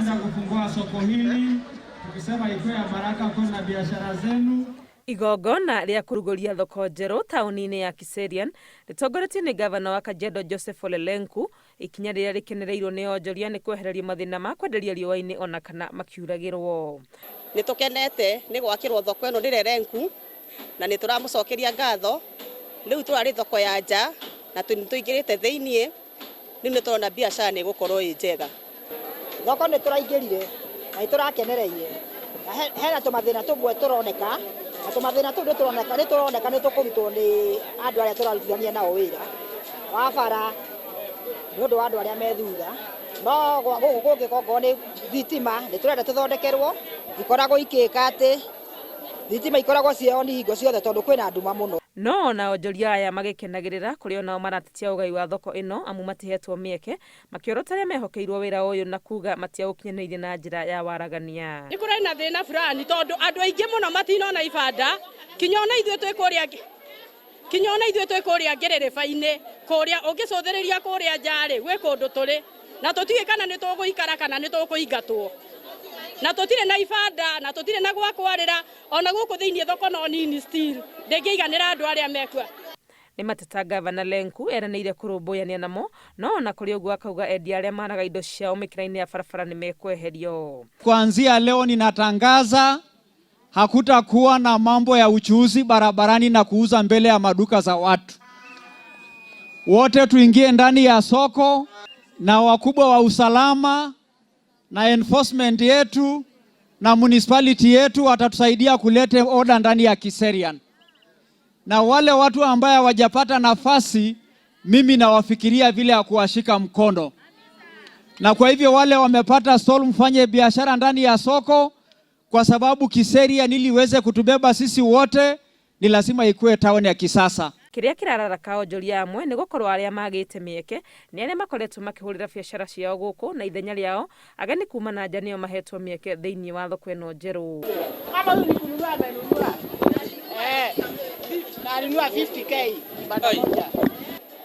tunaenda kufungua soko hili tukisema ikuwe ya baraka kwa biashara zenu. Igongona rĩa kũrugũria thoko njerũ taũni-inĩ ya Kiserian rĩtongoretio nĩ gavana wa Kajiado Joseph Ole Lenku, ikinya rĩrĩa rĩkenereirwo nĩ onjoria nĩ kwehereria mathĩna ma kwenderia riũa-inĩ ona kana makiuragĩrwo. Nĩ tũkenete nĩ gwakĩrwo thoko ĩno nĩ Lenku na nĩ tũramũcokeria ngatho. Rĩu tũrarĩ thoko ya nja na tũingĩrĩte thĩiniĩ, rĩu nĩ tũrona biacara nĩ gũkorwo ĩ njega. Thoko nĩ tũraingĩrire na tũrakenereire. Hena tũmathĩna tũmwe tũroneka. Tumathina tu turoneka nĩ tũkũrutwo nĩ andũ arĩa tũrarutithania nao wĩra wa bara nĩ ũndũ wa andũ arĩa methura. No gũkũ kũngĩ kongo nĩ thitima nĩ tũrenda tũthondekerwo, ikoragwo ikĩka atĩ thitima ikoragwo ciao ni hingo ciothe tondũ kwĩna nduma mũno. No na onjoria aya magĩkenagĩrĩra kũrĩ onao maratetia ũgai wa thoko ĩno amu matihetwo mĩeke, makĩorota arĩa mehokeirwo wĩra ũyũ na kuga matiaũkinyanĩirie na njĩra ya waragania. Nĩ kũrĩ na thĩna fulani tondũ andũ aingĩ mũno matinona ibanda, kinyona ithuĩ twĩ kũrĩa ngĩrĩrĩba-inĩ kũrĩa ũngĩcũthĩrĩria kũrĩa njarĩ gwĩ kũndũ tũrĩ na tũtiĩ kana nĩ tũgũikara kana nĩ tũkũingatwo. Na tũtirĩ na ibanda na tũtirĩ na gwa kwarĩra ona gũkũ thĩinĩ thoko no nini still ndĩngĩiganĩra andũ arĩa mekua. Nĩ mateta gavana Lenku eranĩire kũrũmbũyania namo, no na kũrĩ ũguo akauga endia arĩa maraga indo ciao mĩkĩra-inĩ ya barabara nĩ mekweherio. Kuanzia leo ninatangaza hakutakuwa na mambo ya uchuuzi barabarani na kuuza mbele ya maduka za watu. Wote tuingie ndani ya soko na wakubwa wa usalama na enforcement yetu na municipality yetu watatusaidia kulete order ndani ya Kiserian. Na wale watu ambao hawajapata nafasi, mimi nawafikiria vile ya kuwashika mkono. Na kwa hivyo wale wamepata stall, mfanye biashara ndani ya soko, kwa sababu Kiserian ili iweze kutubeba sisi wote ni lazima ikuwe town ya kisasa. Kĩrĩa kĩrararaka onjoria amwe nĩ gũkorwo arĩa magĩte mĩeke nĩ arĩa makoretwo makĩhũrĩra biacara ciao gũkũ na ithenya rĩao ageni kuma na nja nĩo mahetwo mĩeke thĩinĩ wa thoko ĩno njerũ.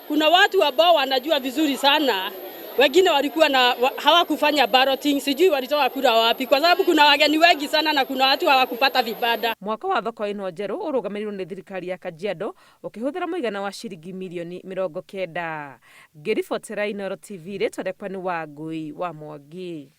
Kuna watu ambao wanajua vizuri sana, wengine walikuwa na hawakufanya balloting, sijui walitoka kura wapi kwa sababu kuna wageni wengi sana na kuna watu hawakupata vibanda. Mwaka wa thoko ĩno njerũ ũrũgamĩrĩirwo nĩ thirikari ya Kajiado ũkĩhũthĩra mũigana wa ciringi milioni 90. Ngĩribotera Inooro TV rĩtwa rĩakwa nĩ Wangui wa Mwangi.